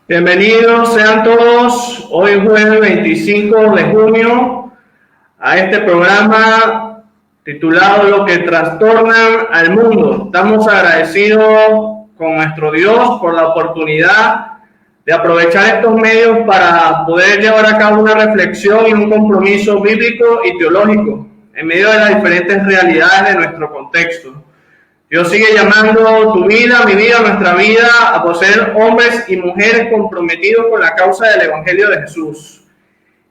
Bienvenidos sean todos, hoy jueves 25 de junio, a este programa titulado Lo que trastornan al mundo. Estamos agradecidos con nuestro Dios por la oportunidad de aprovechar estos medios para poder llevar a cabo una reflexión y un compromiso bíblico y teológico en medio de las diferentes realidades de nuestro contexto. Dios sigue llamando tu vida, mi vida, nuestra vida a ser hombres y mujeres comprometidos con la causa del Evangelio de Jesús.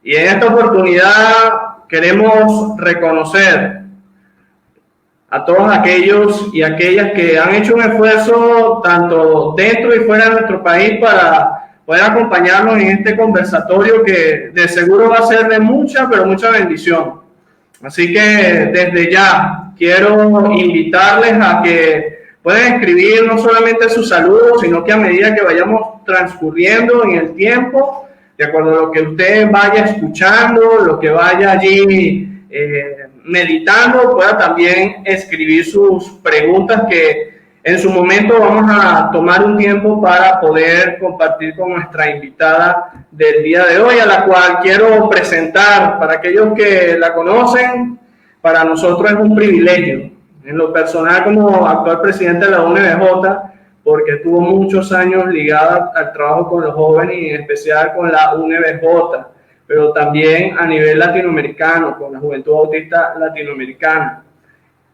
Y en esta oportunidad queremos reconocer a todos aquellos y aquellas que han hecho un esfuerzo tanto dentro y fuera de nuestro país para poder acompañarnos en este conversatorio que de seguro va a ser de mucha, pero mucha bendición. Así que desde ya quiero invitarles a que puedan escribir no solamente sus saludos, sino que a medida que vayamos transcurriendo en el tiempo, de acuerdo a lo que usted vaya escuchando, lo que vaya allí meditando, pueda también escribir sus preguntas que en su momento vamos a tomar un tiempo para poder compartir con nuestra invitada del día de hoy, a la cual quiero presentar. Para aquellos que la conocen, para nosotros es un privilegio. En lo personal, como actual presidente de la UNBJ, porque tuvo muchos años ligada al trabajo con los jóvenes y en especial con la UNBJ, pero también a nivel latinoamericano, con la Juventud Bautista Latinoamericana.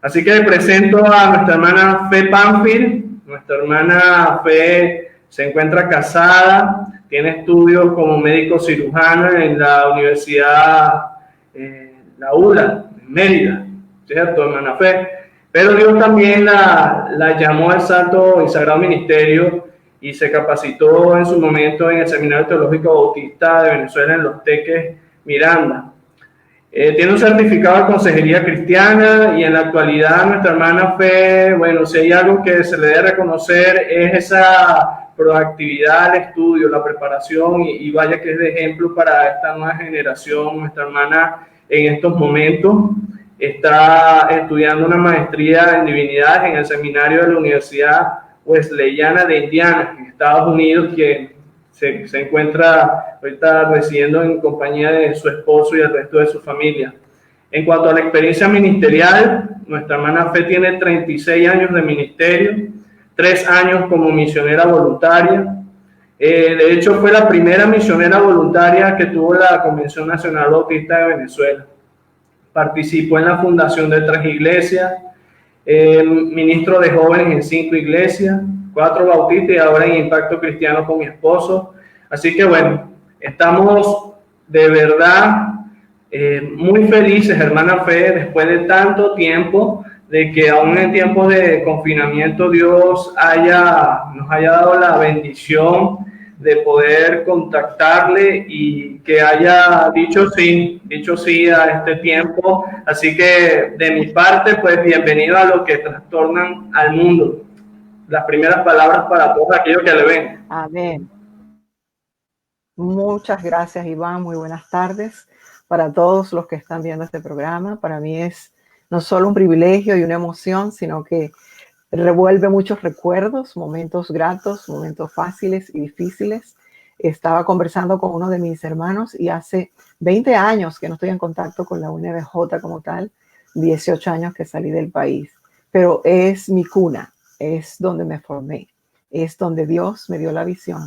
Así que presento a nuestra hermana Fe Pánfil. Nuestra hermana Fe se encuentra casada, tiene estudios como médico cirujano en la Universidad La ULA, en Mérida, ¿cierto, hermana Fe? Pero Dios también la llamó al Santo y Sagrado Ministerio y se capacitó en su momento en el Seminario Teológico Bautista de Venezuela en Los Teques, Miranda. Tiene un certificado de consejería cristiana y en la actualidad nuestra hermana Fe, bueno, si hay algo que se le debe reconocer es esa proactividad al estudio, la preparación y vaya que es de ejemplo para esta nueva generación. Nuestra hermana en estos momentos está estudiando una maestría en divinidades en el seminario de la Universidad Wesleyana de Indiana, en Estados Unidos, que se encuentra ahorita residiendo en compañía de su esposo y el resto de su familia. En cuanto a la experiencia ministerial, nuestra hermana Fe tiene 36 años de ministerio, 3 años como misionera voluntaria. De hecho, fue la primera misionera voluntaria que tuvo la Convención Nacional Bautista de Venezuela. Participó en la fundación de 3 iglesias, ministro de jóvenes en 5 iglesias, 4 bautistas y ahora en Impacto Cristiano con mi esposo. Así que bueno, estamos de verdad muy felices, hermana Fe, después de tanto tiempo, de que aún en tiempos de confinamiento Dios nos haya dado la bendición de poder contactarle y que haya dicho sí a este tiempo. Así que de mi parte, pues bienvenido a Lo que trastornan al mundo. Las primeras palabras para todos aquellos que le ven. Amén. Muchas gracias, Iván. Muy buenas tardes para todos los que están viendo este programa. Para mí es no solo un privilegio y una emoción, sino que revuelve muchos recuerdos, momentos gratos, momentos fáciles y difíciles. Estaba conversando con uno de mis hermanos y hace 20 años que no estoy en contacto con la UNBJ como tal, 18 años que salí del país, pero es mi cuna, es donde me formé, es donde Dios me dio la visión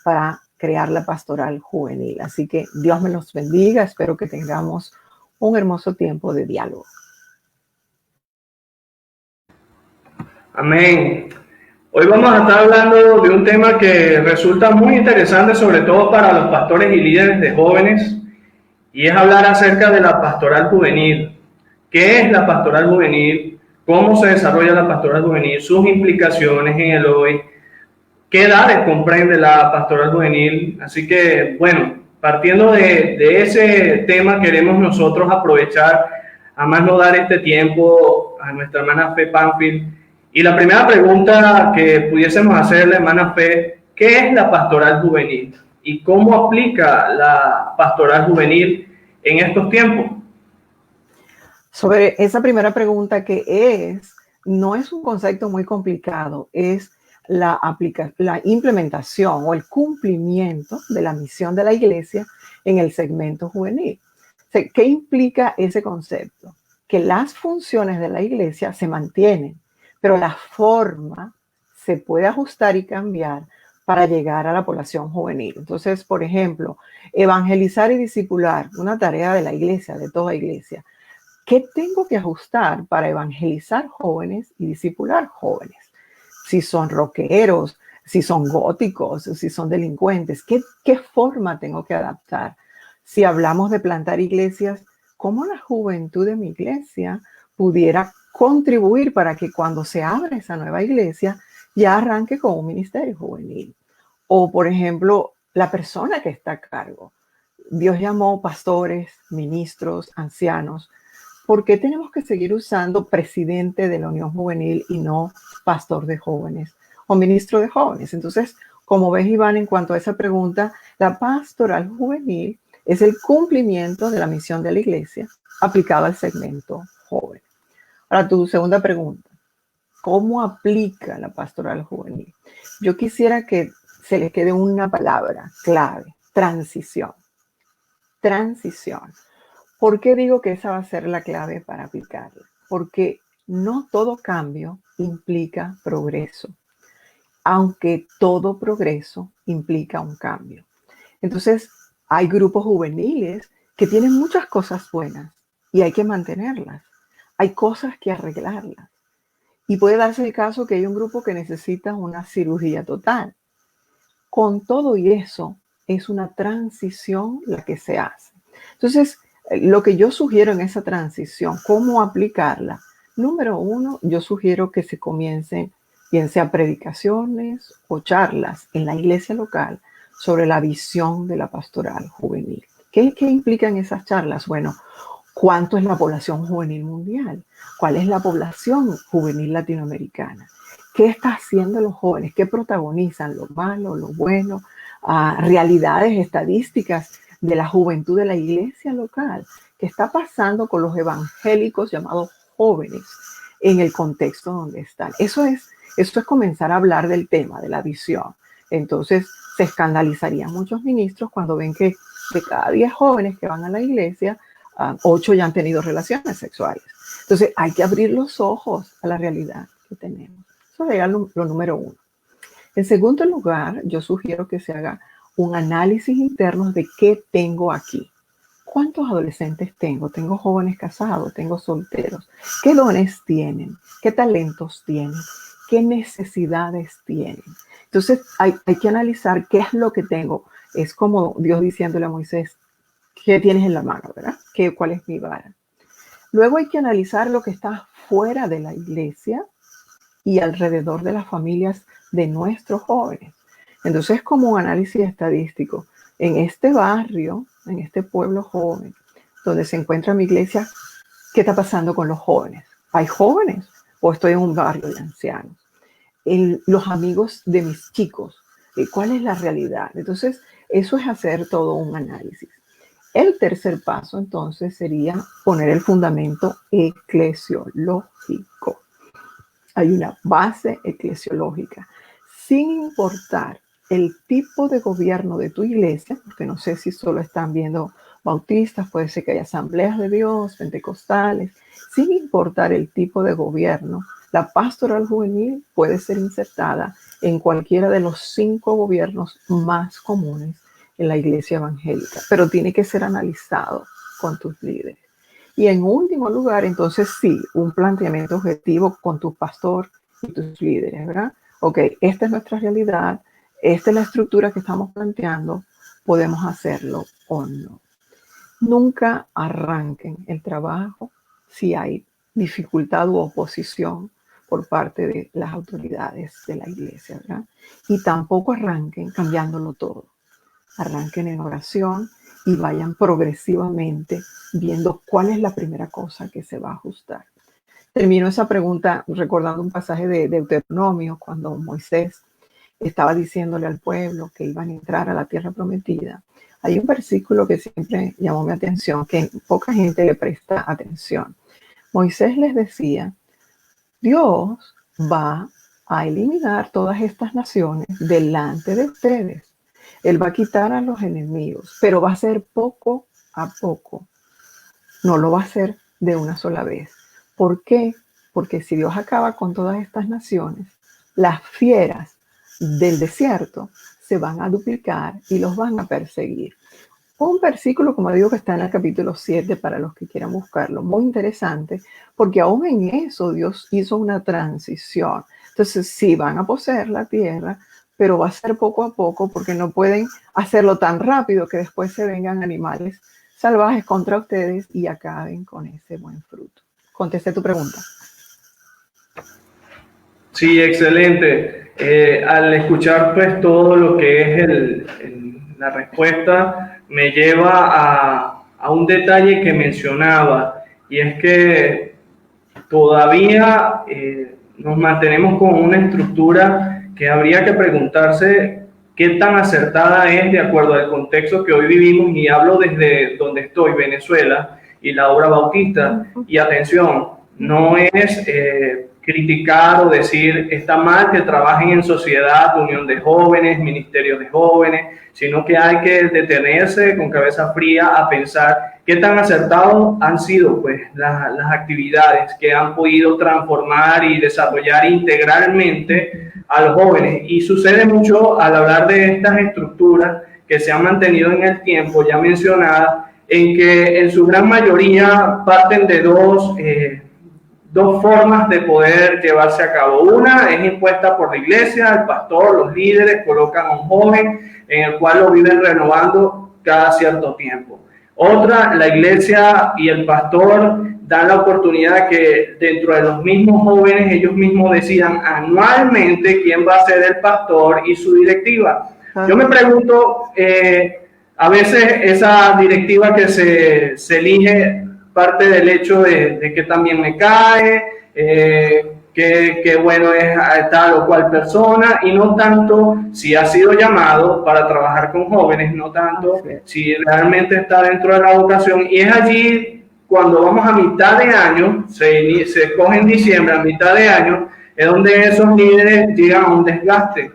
para crear la pastoral juvenil. Así que Dios me los bendiga, espero que tengamos un hermoso tiempo de diálogo. Amén. Hoy vamos a estar hablando de un tema que resulta muy interesante, sobre todo para los pastores y líderes de jóvenes, y es hablar acerca de la pastoral juvenil. ¿Qué es la pastoral juvenil? ¿Cómo se desarrolla la pastoral juvenil? Sus implicaciones en el hoy. ¿Qué edades comprende la pastoral juvenil? Así que, bueno, partiendo de ese tema, queremos nosotros aprovechar a más no dar este tiempo a nuestra hermana Fe Pánfil. Y la primera pregunta que pudiésemos hacerle, hermana Fe, ¿qué es la pastoral juvenil? ¿Y cómo aplica la pastoral juvenil en estos tiempos? Sobre esa primera pregunta no es un concepto muy complicado, es la implementación o el cumplimiento de la misión de la iglesia en el segmento juvenil. ¿Qué implica ese concepto? Que las funciones de la iglesia se mantienen, pero la forma se puede ajustar y cambiar para llegar a la población juvenil. Entonces, por ejemplo, evangelizar y discipular, una tarea de la iglesia, de toda iglesia. ¿Qué tengo que ajustar para evangelizar jóvenes y discipular jóvenes? Si son rockeros, si son góticos, si son delincuentes, ¿qué forma tengo que adaptar? Si hablamos de plantar iglesias, ¿cómo la juventud de mi iglesia pudiera contribuir para que cuando se abra esa nueva iglesia ya arranque con un ministerio juvenil? O, por ejemplo, la persona que está a cargo. Dios llamó pastores, ministros, ancianos. ¿Por qué tenemos que seguir usando presidente de la Unión Juvenil y no pastor de jóvenes o ministro de jóvenes? Entonces, como ves, Iván, en cuanto a esa pregunta, la pastoral juvenil es el cumplimiento de la misión de la iglesia aplicado al segmento joven. Ahora, tu segunda pregunta, ¿cómo aplica la pastoral juvenil? Yo quisiera que se le quede una palabra clave: transición. Transición. ¿Por qué digo que esa va a ser la clave para aplicarla? Porque no todo cambio implica progreso, aunque todo progreso implica un cambio. Entonces, hay grupos juveniles que tienen muchas cosas buenas y hay que mantenerlas. Hay cosas que arreglarlas. Y puede darse el caso que hay un grupo que necesita una cirugía total. Con todo y eso, es una transición la que se hace. Entonces, lo que yo sugiero en esa transición, ¿cómo aplicarla? Número uno, yo sugiero que se comiencen, bien sea predicaciones o charlas en la iglesia local sobre la visión de la pastoral juvenil. ¿Qué implican esas charlas? Bueno, ¿cuánto es la población juvenil mundial? ¿Cuál es la población juvenil latinoamericana? ¿Qué está haciendo los jóvenes? ¿Qué protagonizan? ¿Lo malo, lo bueno? Realidades estadísticas de la juventud de la iglesia local. ¿Qué está pasando con los evangélicos llamados jóvenes en el contexto donde están? Eso es comenzar a hablar del tema, de la visión. Entonces, se escandalizarían muchos ministros cuando ven que de cada 10 jóvenes que van a la iglesia, 8 ya han tenido relaciones sexuales. Entonces, hay que abrir los ojos a la realidad que tenemos. Eso sería lo número uno. En segundo lugar, yo sugiero que se haga un análisis interno de qué tengo aquí. ¿Cuántos adolescentes tengo? ¿Tengo jóvenes casados? ¿Tengo solteros? ¿Qué dones tienen? ¿Qué talentos tienen? ¿Qué necesidades tienen? Entonces, hay que analizar qué es lo que tengo. Es como Dios diciéndole a Moisés, ¿qué tienes en la mano, verdad? ¿Cuál es mi vara? Luego hay que analizar lo que está fuera de la iglesia y alrededor de las familias de nuestros jóvenes. Entonces, como un análisis estadístico, en este barrio, en este pueblo joven, donde se encuentra mi iglesia, ¿qué está pasando con los jóvenes? ¿Hay jóvenes o estoy en un barrio de ancianos? Los amigos de mis chicos, ¿cuál es la realidad? Entonces, eso es hacer todo un análisis. El tercer paso, entonces, sería poner el fundamento eclesiológico. Hay una base eclesiológica. Sin importar el tipo de gobierno de tu iglesia, porque no sé si solo están viendo bautistas, puede ser que haya asambleas de Dios, pentecostales, sin importar el tipo de gobierno, la pastoral juvenil puede ser insertada en cualquiera de los 5 gobiernos más comunes en la iglesia evangélica, pero tiene que ser analizado con tus líderes. Y en último lugar, entonces sí, un planteamiento objetivo con tu pastor y tus líderes, ¿verdad? ok, esta es nuestra realidad, esta es la estructura que estamos planteando, podemos hacerlo o no. Nunca arranquen el trabajo si hay dificultad u oposición por parte de las autoridades de la iglesia, ¿verdad? Y tampoco arranquen cambiándolo todo. Arranquen en oración y vayan progresivamente viendo cuál es la primera cosa que se va a ajustar. Termino esa pregunta recordando un pasaje de Deuteronomio, cuando Moisés estaba diciéndole al pueblo que iban a entrar a la tierra prometida. Hay un versículo que siempre llamó mi atención, que poca gente le presta atención. Moisés les decía, Dios va a eliminar todas estas naciones delante de ustedes. Él va a quitar a los enemigos, pero va a ser poco a poco. No lo va a hacer de una sola vez. ¿Por qué? Porque si Dios acaba con todas estas naciones, las fieras del desierto se van a duplicar y los van a perseguir. Un versículo, como digo, que está en el capítulo 7 para los que quieran buscarlo, muy interesante, porque aún en eso Dios hizo una transición. Entonces sí van a poseer la tierra, pero va a ser poco a poco porque no pueden hacerlo tan rápido que después se vengan animales salvajes contra ustedes y acaben con ese buen fruto. Contesté tu pregunta. Sí, excelente. Al escuchar pues todo lo que es la respuesta, me lleva a un detalle que mencionaba, y es que todavía nos mantenemos con una estructura que habría que preguntarse qué tan acertada es de acuerdo al contexto que hoy vivimos, y hablo desde donde estoy, Venezuela, y la obra bautista. Y atención, no es criticar o decir está mal que trabajen en sociedad, unión de jóvenes, ministerios de jóvenes, sino que hay que detenerse con cabeza fría a pensar qué tan acertados han sido pues las actividades que han podido transformar y desarrollar integralmente a los jóvenes. Y sucede mucho al hablar de estas estructuras que se han mantenido en el tiempo, ya mencionadas, en que en su gran mayoría parten de dos formas de poder llevarse a cabo. Una es impuesta por la iglesia, el pastor, los líderes colocan a un joven en el cual lo viven renovando cada cierto tiempo. Otra, la iglesia y el pastor dan la oportunidad que dentro de los mismos jóvenes ellos mismos decidan anualmente quién va a ser el pastor y su directiva. Yo me pregunto, a veces esa directiva que se elige parte del hecho de que también me cae, que bueno es tal o cual persona, y no tanto si ha sido llamado para trabajar con jóvenes, no tanto si realmente está dentro de la vocación. Y es allí cuando vamos a mitad de año, se escoge en diciembre, a mitad de año, es donde esos líderes llegan a un desgaste,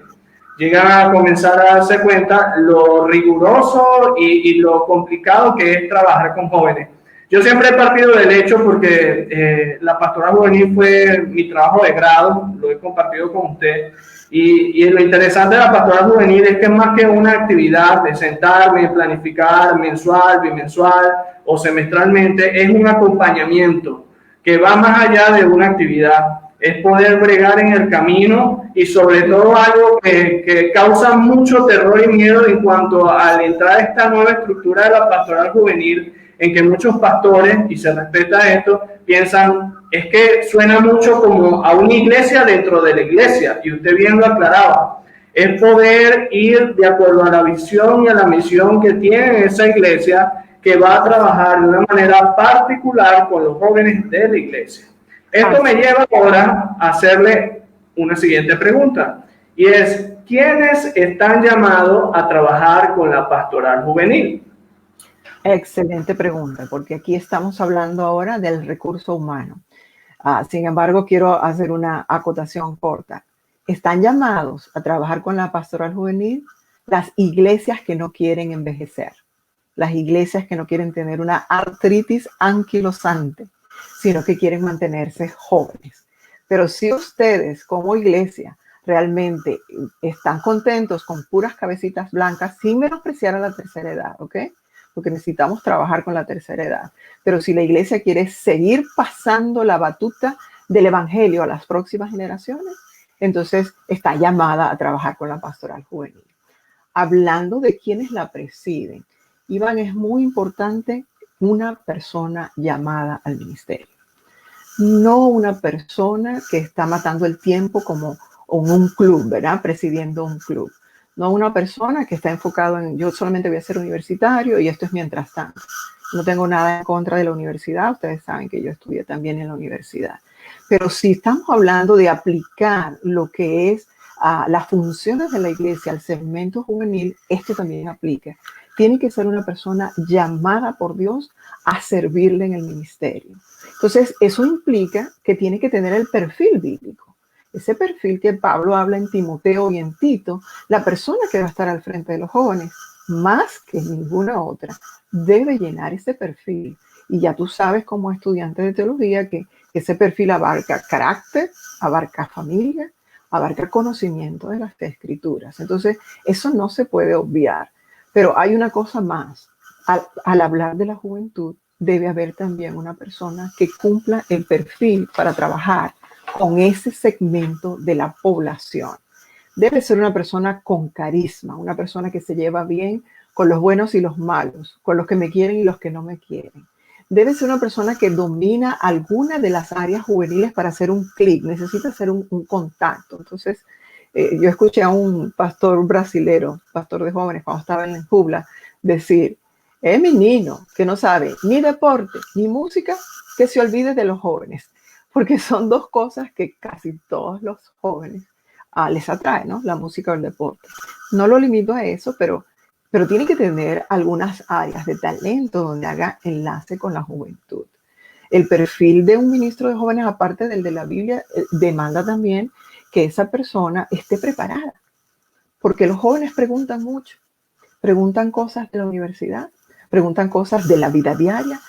llegan a comenzar a darse cuenta lo riguroso y lo complicado que es trabajar con jóvenes. Yo siempre he partido del hecho, porque la pastoral juvenil fue mi trabajo de grado, lo he compartido con usted, y lo interesante de la pastoral juvenil es que más que una actividad de sentarme, planificar mensual, bimensual o semestralmente, es un acompañamiento que va más allá de una actividad, es poder bregar en el camino, y sobre todo algo que causa mucho terror y miedo en cuanto a entrar a esta nueva estructura de la pastoral juvenil, en que muchos pastores, y se respeta esto, piensan, es que suena mucho como a una iglesia dentro de la iglesia, y usted bien lo aclaraba, es poder ir de acuerdo a la visión y a la misión que tiene esa iglesia, que va a trabajar de una manera particular con los jóvenes de la iglesia. Esto me lleva ahora a hacerle una siguiente pregunta, y es, ¿quiénes están llamados a trabajar con la pastoral juvenil? Excelente pregunta, porque aquí estamos hablando ahora del recurso humano. Sin embargo, quiero hacer una acotación corta. Están llamados a trabajar con la pastoral juvenil las iglesias que no quieren envejecer, las iglesias que no quieren tener una artritis anquilosante, sino que quieren mantenerse jóvenes. Pero si ustedes como iglesia realmente están contentos con puras cabecitas blancas, sin menospreciar a la tercera edad, ¿ok? Porque necesitamos trabajar con la tercera edad. Pero si la iglesia quiere seguir pasando la batuta del evangelio a las próximas generaciones, entonces está llamada a trabajar con la pastoral juvenil. Hablando de quienes la presiden, Iván, es muy importante una persona llamada al ministerio. No una persona que está matando el tiempo como en un club, ¿verdad? Presidiendo un club. No una persona que está enfocado en yo solamente voy a ser universitario y esto es mientras tanto. No tengo nada en contra de la universidad. Ustedes saben que yo estudié también en la universidad. Pero si estamos hablando de aplicar lo que es las funciones de la iglesia al segmento juvenil, esto también aplica. Tiene que ser una persona llamada por Dios a servirle en el ministerio. Entonces, eso implica que tiene que tener el perfil bíblico. Ese perfil que Pablo habla en Timoteo y en Tito, la persona que va a estar al frente de los jóvenes, más que ninguna otra, debe llenar ese perfil. Y ya tú sabes como estudiante de teología que ese perfil abarca carácter, abarca familia, abarca conocimiento de las escrituras. Entonces, eso no se puede obviar. Pero hay una cosa más. Al hablar de la juventud, debe haber también una persona que cumpla el perfil para trabajar con ese segmento de la población. Debe ser una persona con carisma, una persona que se lleva bien con los buenos y los malos, con los que me quieren y los que no me quieren. Debe ser una persona que domina alguna de las áreas juveniles para hacer un clic, necesita hacer un contacto. Entonces, yo escuché a un pastor brasilero, pastor de jóvenes, cuando estaba en Jubla, decir, es menino que no sabe ni deporte ni música, que se olvide de los jóvenes, porque son dos cosas que casi todos los jóvenes les atrae, ¿no? La música o el deporte. No lo limito a eso, pero tiene que tener algunas áreas de talento donde haga enlace con la juventud. El perfil de un ministro de jóvenes, aparte del de la Biblia, demanda también que esa persona esté preparada, porque los jóvenes preguntan mucho, preguntan cosas de la universidad, preguntan cosas de la vida diaria.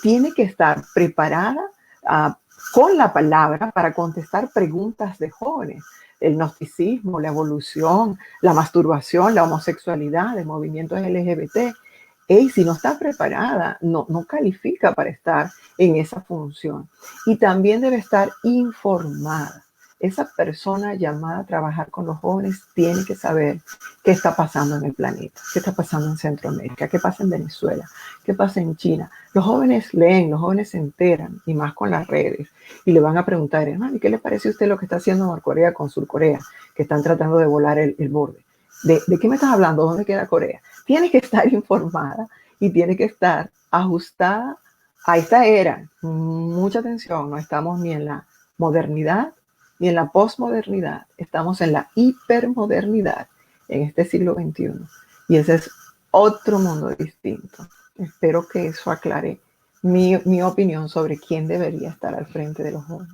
Tiene que estar preparada con la palabra para contestar preguntas de jóvenes. El gnosticismo, la evolución, la masturbación, la homosexualidad, el movimiento LGBT. Si no está preparada, no califica para estar en esa función. Y también debe estar informada. Esa persona llamada a trabajar con los jóvenes tiene que saber qué está pasando en el planeta, qué está pasando en Centroamérica, qué pasa en Venezuela, qué pasa en China. Los jóvenes leen, los jóvenes se enteran, y más con las redes, y le van a preguntar, hermano, ¿y qué le parece a usted lo que está haciendo Norcorea con Surcorea, que están tratando de volar el borde? ¿De qué me estás hablando? ¿Dónde queda Corea? Tiene que estar informada y tiene que estar ajustada a esta era. Mucha atención, no estamos ni en la modernidad ni en la posmodernidad, estamos en la hipermodernidad en este siglo XXI. Y ese es otro mundo distinto. Espero que eso aclare mi opinión sobre quién debería estar al frente de los jóvenes.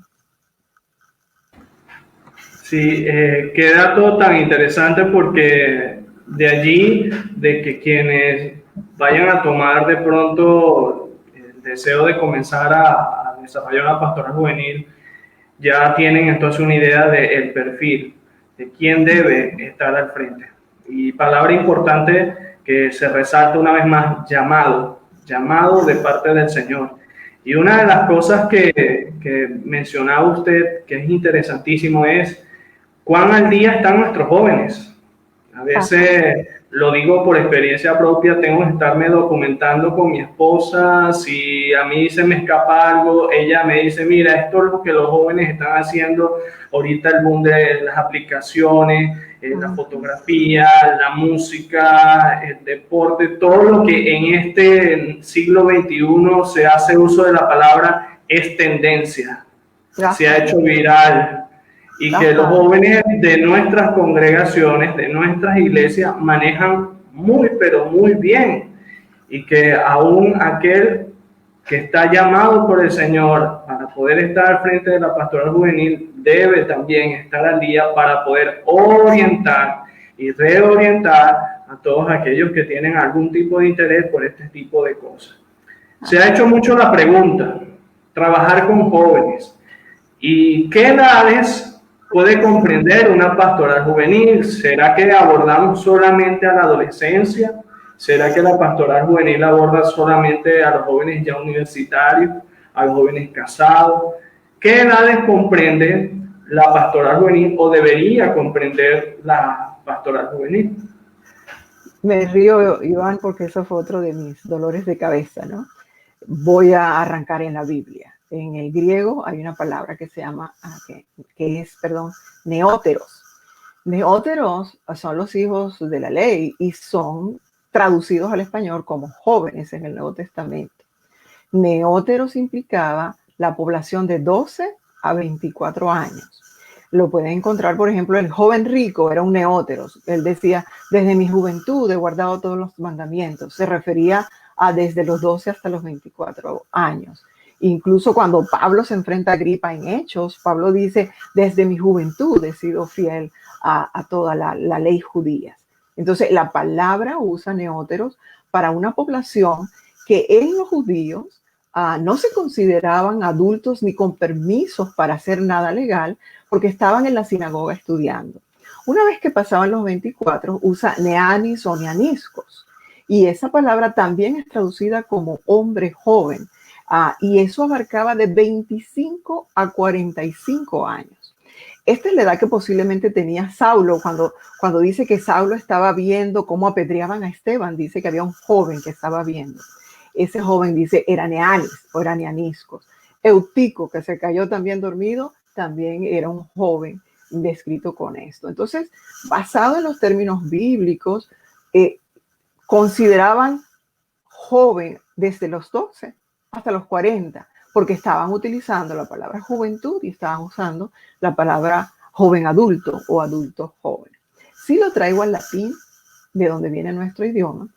Sí, qué dato tan interesante, porque de allí, de que quienes vayan a tomar de pronto el deseo de comenzar a desarrollar una pastoral juvenil, ya tienen entonces una idea del perfil, de quién debe estar al frente. Y palabra importante que se resalta una vez más, llamado de parte del Señor. Y una de las cosas que mencionaba usted, que es interesantísimo, es cuán al día están nuestros jóvenes. A veces, lo digo por experiencia propia, tengo que estarme documentando con mi esposa. Si a mí se me escapa algo, ella me dice, mira, esto es lo que los jóvenes están haciendo ahorita, el boom de las aplicaciones, la fotografía, la música, el deporte, todo lo que en este siglo XXI se hace uso de la palabra es tendencia. Se ha hecho viral. Y que los jóvenes de nuestras congregaciones, de nuestras iglesias, manejan muy, pero muy bien. Y que aún aquel que está llamado por el Señor para poder estar al frente de la pastoral juvenil debe también estar al día para poder orientar y reorientar a todos aquellos que tienen algún tipo de interés por este tipo de cosas. Se ha hecho mucho la pregunta, trabajar con jóvenes. ¿Y qué edades puede comprender una pastoral juvenil? ¿Será que abordamos solamente a la adolescencia? ¿Será que la pastoral juvenil aborda solamente a los jóvenes ya universitarios, a los jóvenes casados? ¿Qué edades comprende la pastoral juvenil o debería comprender la pastoral juvenil? Me río, Iván, porque eso fue otro de mis dolores de cabeza, ¿no? Voy a arrancar en la Biblia. En el griego hay una palabra que se llama, que es, perdón, neóteros. Neóteros son los hijos de la ley y son traducidos al español como jóvenes en el Nuevo Testamento. Neóteros implicaba la población de 12 a 24 años. Lo pueden encontrar, por ejemplo, el joven rico era un neóteros. Él decía, desde mi juventud he guardado todos los mandamientos. Se refería a desde los 12 hasta los 24 años. Incluso cuando Pablo se enfrenta a Agripa en Hechos, Pablo dice, desde mi juventud he sido fiel a toda la ley judía. Entonces, la palabra usa neóteros para una población que en los judíos no se consideraban adultos ni con permisos para hacer nada legal porque estaban en la sinagoga estudiando. Una vez que pasaban los 24, usa neanis o neaniscos. Y esa palabra también es traducida como hombre joven. Y eso abarcaba de 25 a 45 años. Esta es la edad que posiblemente tenía Saulo cuando dice que Saulo estaba viendo cómo apedreaban a Esteban. Dice que había un joven que estaba viendo. Ese joven dice era neanis o era neaniscos. Eutico, que se cayó también dormido, también era un joven descrito con esto. Entonces, basado en los términos bíblicos, consideraban joven desde los 12 hasta los 40, porque estaban utilizando la palabra juventud y estaban usando la palabra joven adulto o adulto joven. Si lo traigo al latín, de donde viene nuestro idioma,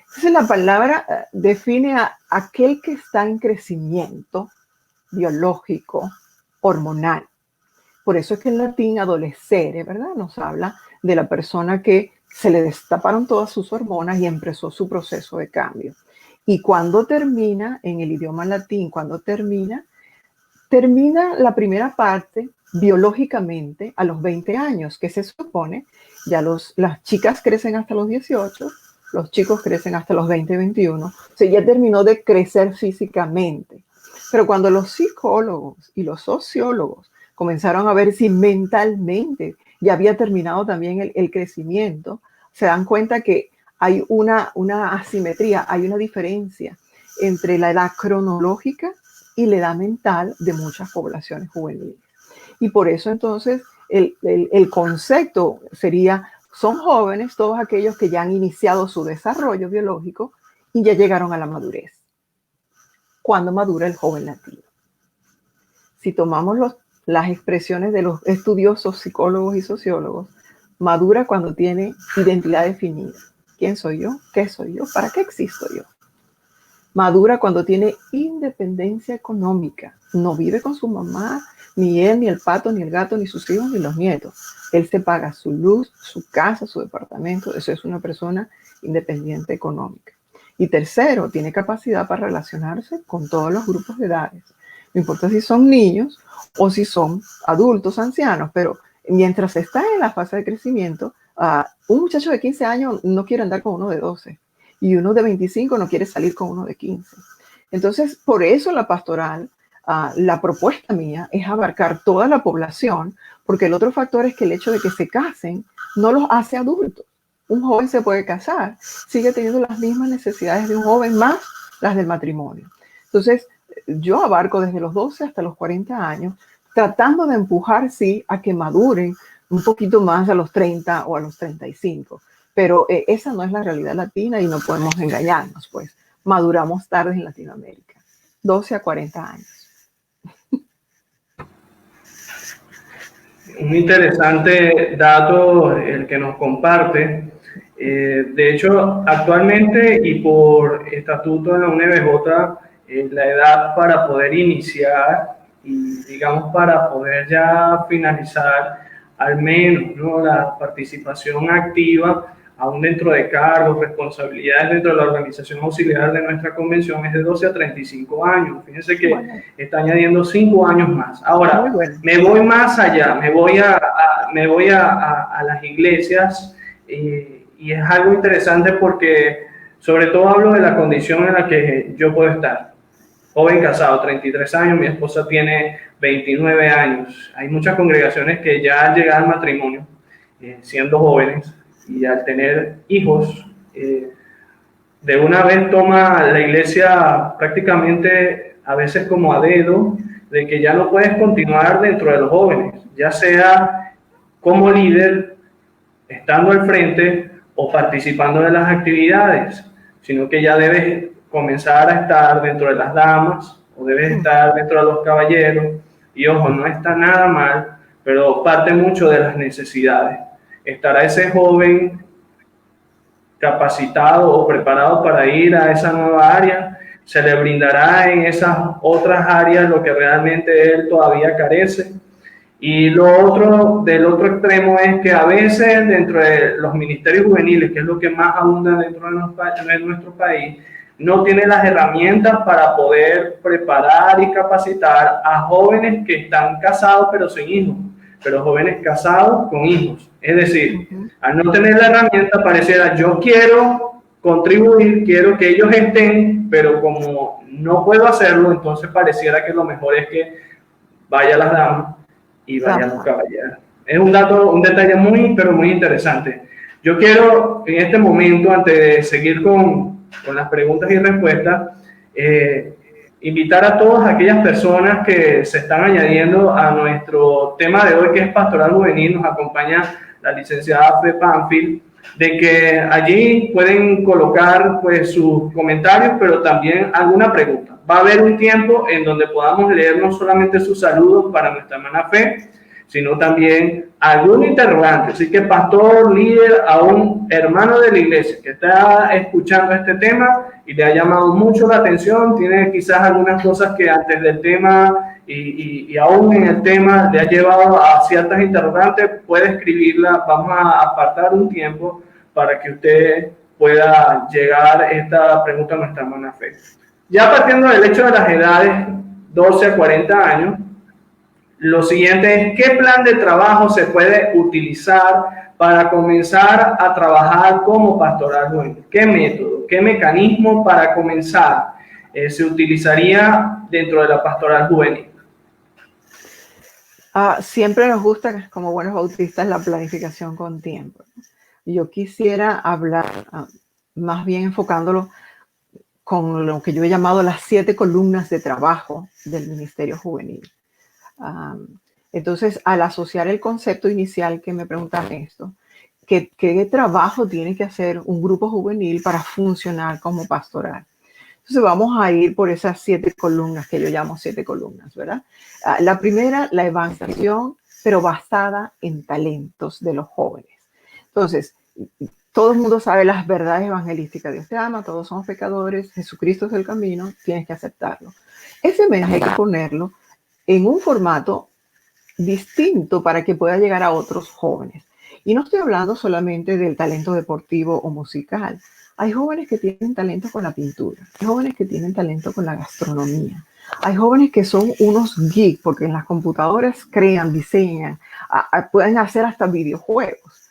entonces la palabra define a aquel que está en crecimiento biológico, hormonal. Por eso es que en latín adolescere, ¿verdad? Nos habla de la persona que se le destaparon todas sus hormonas y empezó su proceso de cambio. Y cuando termina, en el idioma latín, cuando termina la primera parte biológicamente a los 20 años, que se supone, ya las chicas crecen hasta los 18, los chicos crecen hasta los 20, 21. O sea, ya terminó de crecer físicamente. Pero cuando los psicólogos y los sociólogos comenzaron a ver si mentalmente ya había terminado también el crecimiento, se dan cuenta que hay una asimetría, hay una diferencia entre la edad cronológica y la edad mental de muchas poblaciones juveniles. Y por eso entonces el concepto sería, son jóvenes todos aquellos que ya han iniciado su desarrollo biológico y ya llegaron a la madurez. ¿Cuándo madura el joven latino? Si tomamos las expresiones de los estudiosos psicólogos y sociólogos, madura cuando tiene identidad definida. ¿Quién soy yo? ¿Qué soy yo? ¿Para qué existo yo? Madura cuando tiene independencia económica. No vive con su mamá, ni él, ni el pato, ni el gato, ni sus hijos, ni los nietos. Él se paga su luz, su casa, su departamento. Eso es una persona independiente económica. Y tercero, tiene capacidad para relacionarse con todos los grupos de edades. No importa si son niños o si son adultos, ancianos, pero mientras está en la fase de crecimiento, un muchacho de 15 años no quiere andar con uno de 12 y uno de 25 no quiere salir con uno de 15. Entonces, por eso la pastoral, la propuesta mía es abarcar toda la población, porque el otro factor es que el hecho de que se casen no los hace adultos. Un joven se puede casar, sigue teniendo las mismas necesidades de un joven más las del matrimonio. Entonces, yo abarco desde los 12 hasta los 40 años, tratando de empujar, sí, a que maduren un poquito más a los 30 o a los 35. Pero esa no es la realidad latina y no podemos engañarnos, pues. Maduramos tarde en Latinoamérica, 12 a 40 años. Un interesante dato el que nos comparte. De hecho, actualmente y por estatuto de la UNBJ, la edad para poder iniciar y, digamos, para poder ya finalizar al menos, ¿no?, la participación activa, aún dentro de cargos, responsabilidades dentro de la organización auxiliar de nuestra convención, es de 12 a 35 años. Fíjense que está añadiendo 5 años más. Ahora, me voy más allá, me voy a las iglesias y es algo interesante porque sobre todo hablo de la condición en la que yo puedo estar. joven casado, 33 años, mi esposa tiene 29 años. Hay muchas congregaciones que ya al llegar al matrimonio, siendo jóvenes, y al tener hijos, de una vez toma la iglesia prácticamente a veces como a dedo, de que ya no puedes continuar dentro de los jóvenes, ya sea como líder, estando al frente o participando de las actividades, sino que ya debes comenzar a estar dentro de las damas o debes estar dentro de los caballeros. Y ojo, no está nada mal, pero parte mucho de las necesidades. Estará ese joven capacitado o preparado para ir a esa nueva área, se le brindará en esas otras áreas lo que realmente él todavía carece. Y lo otro, del otro extremo, es que a veces dentro de los ministerios juveniles, que es lo que más abunda dentro de nuestro país, no tiene las herramientas para poder preparar y capacitar a jóvenes que están casados pero sin hijos, pero jóvenes casados con hijos. Es decir, al no tener la herramienta, pareciera, yo quiero contribuir, quiero que ellos estén, pero como no puedo hacerlo, entonces pareciera que lo mejor es que vaya las damas y vayan los caballeros. Es un detalle muy, pero muy interesante. Yo quiero en este momento, antes de seguir con las preguntas y respuestas, invitar a todas aquellas personas que se están añadiendo a nuestro tema de hoy, que es Pastoral Juvenil. Nos acompaña la licenciada Fe Panfield, de que allí pueden colocar pues sus comentarios, pero también alguna pregunta. Va a haber un tiempo en donde podamos leer no solamente sus saludos para nuestra hermana Fe, sino también algún interrogante. Así que pastor, líder, a un hermano de la iglesia que está escuchando este tema y le ha llamado mucho la atención, tiene quizás algunas cosas que antes del tema y aún en el tema le ha llevado a ciertas interrogantes, puede escribirla. Vamos a apartar un tiempo para que usted pueda llegar esta pregunta a nuestra hermana Fe. Ya partiendo del hecho de las edades, 12 a 40 años, lo siguiente es, ¿qué plan de trabajo se puede utilizar para comenzar a trabajar como pastoral juvenil? ¿Qué método, qué mecanismo para comenzar se utilizaría dentro de la pastoral juvenil? Siempre nos gusta, como buenos bautistas, la planificación con tiempo. Yo quisiera hablar más bien enfocándolo con lo que yo he llamado las 7 columnas de trabajo del Ministerio Juvenil. Entonces, al asociar el concepto inicial que me preguntaste esto, ¿qué trabajo tiene que hacer un grupo juvenil para funcionar como pastoral? Entonces vamos a ir por esas 7 columnas que yo llamo 7 columnas, ¿verdad? La primera, la evangelización, pero basada en talentos de los jóvenes. Entonces, todo el mundo sabe las verdades evangelísticas. Dios te ama, todos somos pecadores, Jesucristo es el camino, tienes que aceptarlo. Ese mensaje hay que ponerlo en un formato distinto para que pueda llegar a otros jóvenes. Y no estoy hablando solamente del talento deportivo o musical. Hay jóvenes que tienen talento con la pintura, hay jóvenes que tienen talento con la gastronomía, hay jóvenes que son unos geeks porque en las computadoras crean, diseñan, pueden hacer hasta videojuegos.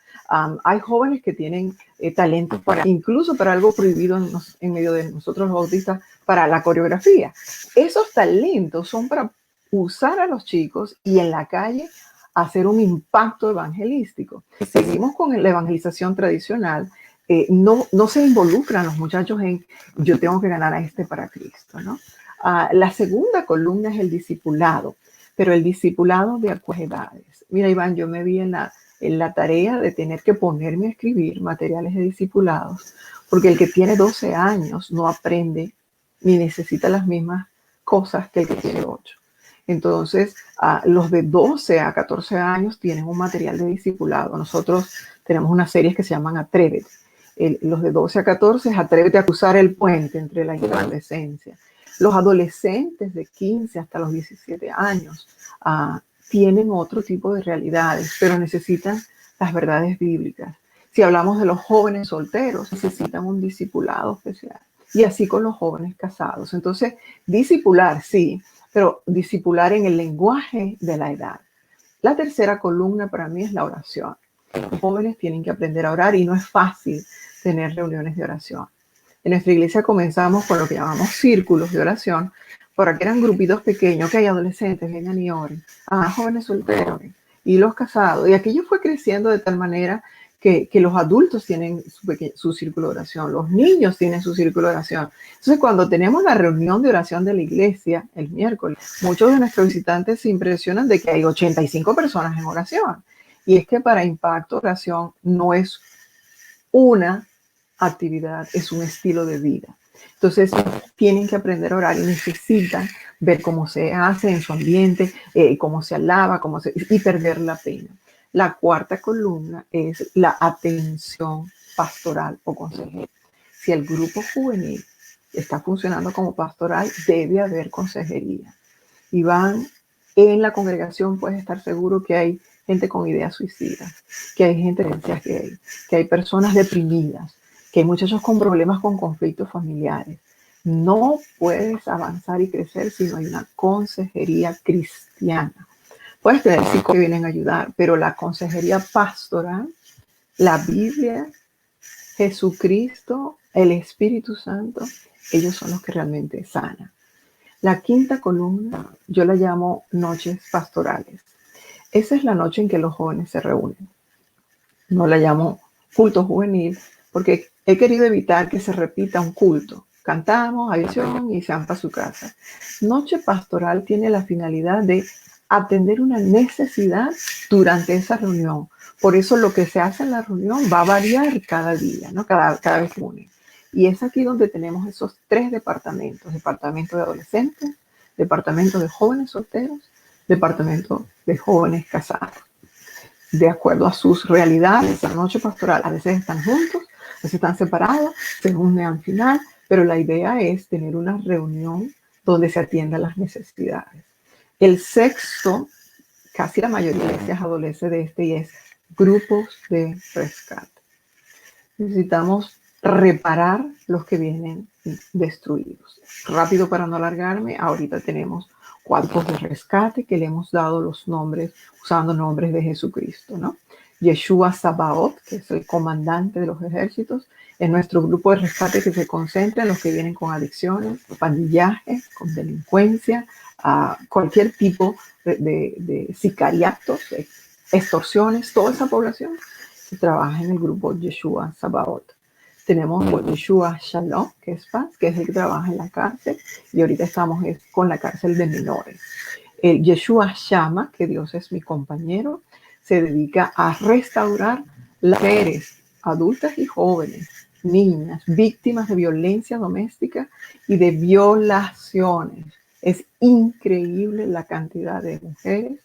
Hay jóvenes que tienen talentos incluso para algo prohibido en medio de nosotros los bautistas, para la coreografía. Esos talentos son para usar a los chicos y en la calle hacer un impacto evangelístico. Seguimos con la evangelización tradicional. No se involucran los muchachos en yo tengo que ganar a este para Cristo, ¿no? La segunda columna es el discipulado, pero el discipulado de edades. Mira, Iván, yo me vi en la tarea de tener que ponerme a escribir materiales de discipulados, porque el que tiene 12 años no aprende ni necesita las mismas cosas que el que tiene 8. Entonces, los de 12 a 14 años tienen un material de discipulado. Nosotros tenemos unas series que se llaman Atrévete. Los de 12 a 14 es Atrévete a cruzar el puente entre la adolescencia. Los adolescentes de 15 hasta los 17 años tienen otro tipo de realidades, pero necesitan las verdades bíblicas. Si hablamos de los jóvenes solteros, necesitan un discipulado especial. Y así con los jóvenes casados. Entonces, discipular, sí, pero discipular en el lenguaje de la edad. La tercera columna para mí es la oración. Los jóvenes tienen que aprender a orar y no es fácil tener reuniones de oración. En nuestra iglesia comenzamos con lo que llamamos círculos de oración, por aquí eran grupitos pequeños, que hay adolescentes, vengan y oren, jóvenes solteros, y los casados, y aquello fue creciendo de tal manera que los adultos tienen su círculo de oración, los niños tienen su círculo de oración. Entonces, cuando tenemos la reunión de oración de la iglesia el miércoles, muchos de nuestros visitantes se impresionan de que hay 85 personas en oración. Y es que para Impacto, oración no es una actividad, es un estilo de vida. Entonces, tienen que aprender a orar y necesitan ver cómo se hace en su ambiente, cómo se alaba, y perder la pena. La cuarta columna es la atención pastoral o consejera. Si el grupo juvenil está funcionando como pastoral, debe haber consejería. Iván, en la congregación puedes estar seguro que hay gente con ideas suicidas, que hay gente que hay personas deprimidas, que hay muchachos con problemas con conflictos familiares. No puedes avanzar y crecer si no hay una consejería cristiana. Puedes tener psicólogos que vienen a ayudar, pero la consejería pastoral, la Biblia, Jesucristo, el Espíritu Santo, ellos son los que realmente sanan. La quinta columna yo la llamo noches pastorales. Esa es la noche en que los jóvenes se reúnen. No la llamo culto juvenil porque he querido evitar que se repita un culto. Cantamos, hay oración y se van para su casa. Noche pastoral tiene la finalidad de atender una necesidad durante esa reunión. Por eso lo que se hace en la reunión va a variar cada día, ¿no? Cada vez que une. Y es aquí donde tenemos esos 3 departamentos. Departamento de adolescentes, departamento de jóvenes solteros, departamento de jóvenes casados. De acuerdo a sus realidades, la noche pastoral a veces están juntos, a veces están separados, se unen al final, pero la idea es tener una reunión donde se atiendan las necesidades. El sexto, casi la mayoría de iglesias adolece de y es grupos de rescate. Necesitamos reparar los que vienen destruidos. Rápido para no alargarme, ahorita tenemos cuerpos de rescate que le hemos dado los nombres, usando nombres de Jesucristo, ¿no? Yeshua Sabaoth, que es el comandante de los ejércitos, es nuestro grupo de rescate que se concentra en los que vienen con adicciones, pandillaje, con delincuencia, cualquier tipo de sicariatos, extorsiones, toda esa población se trabaja en el grupo Yeshua Sabaoth. Tenemos Yeshua Shalom, que es paz, que es el que trabaja en la cárcel, y ahorita estamos con la cárcel de menores. El Yeshua Shama, que Dios es mi compañero, se dedica a restaurar las mujeres, adultas y jóvenes, niñas, víctimas de violencia doméstica y de violaciones. Es increíble la cantidad de mujeres,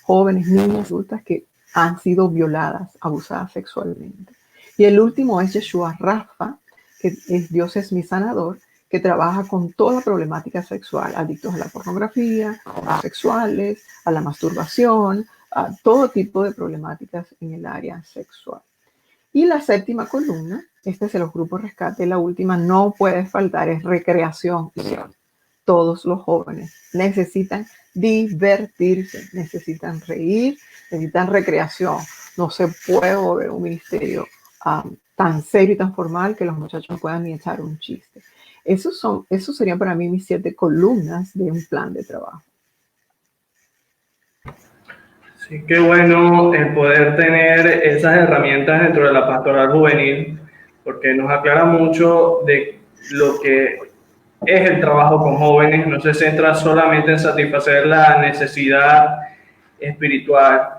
jóvenes, niñas, adultas que han sido violadas, abusadas sexualmente. Y el último es Yeshua Rafa, que es Dios es mi sanador, que trabaja con toda problemática sexual, adictos a la pornografía, a sexuales, a la masturbación, a todo tipo de problemáticas en el área sexual. Y la séptima columna, este es de los grupos rescate, la última no puede faltar, es recreación. Todos los jóvenes necesitan divertirse, necesitan reír, necesitan recreación. No se puede volver un ministerio tan serio y tan formal que los muchachos no puedan ni echar un chiste. Esos serían para mí mis 7 columnas de un plan de trabajo. Sí, qué bueno el poder tener esas herramientas dentro de la pastoral juvenil, porque nos aclara mucho de lo que es el trabajo con jóvenes. No se centra solamente en satisfacer la necesidad espiritual,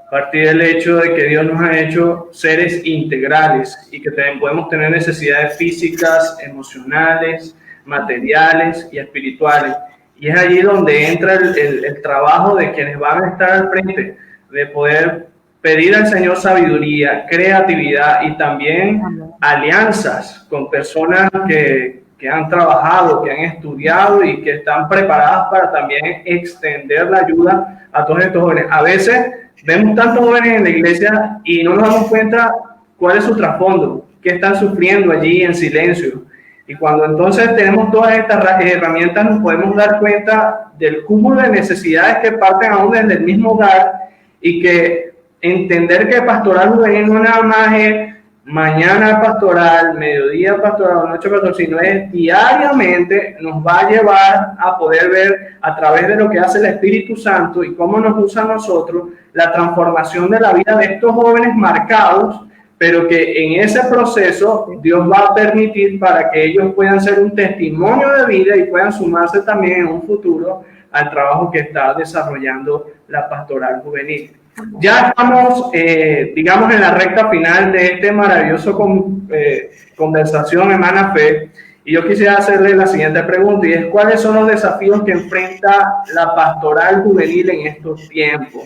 a partir del hecho de que Dios nos ha hecho seres integrales y que también podemos tener necesidades físicas, emocionales, materiales y espirituales. Y es allí donde entra el trabajo de quienes van a estar al frente, de poder pedir al Señor sabiduría, creatividad y también alianzas con personas que han trabajado, que han estudiado y que están preparadas para también extender la ayuda a todos estos jóvenes. A veces vemos tantos jóvenes en la iglesia y no nos damos cuenta cuál es su trasfondo, qué están sufriendo allí en silencio. Y cuando entonces tenemos todas estas herramientas, nos podemos dar cuenta del cúmulo de necesidades que parten aún desde el mismo hogar, y que entender que pastoral juvenil no nada más es mañana pastoral, mediodía pastoral, noche pastoral, sino es diariamente, nos va a llevar a poder ver a través de lo que hace el Espíritu Santo y cómo nos usa a nosotros la transformación de la vida de estos jóvenes marcados, pero que en ese proceso Dios va a permitir para que ellos puedan ser un testimonio de vida y puedan sumarse también en un futuro al trabajo que está desarrollando la pastoral juvenil. Ya estamos, digamos, en la recta final de este maravilloso conversación, hermana Fe, y yo quisiera hacerle la siguiente pregunta, y es, ¿cuáles son los desafíos que enfrenta la pastoral juvenil en estos tiempos?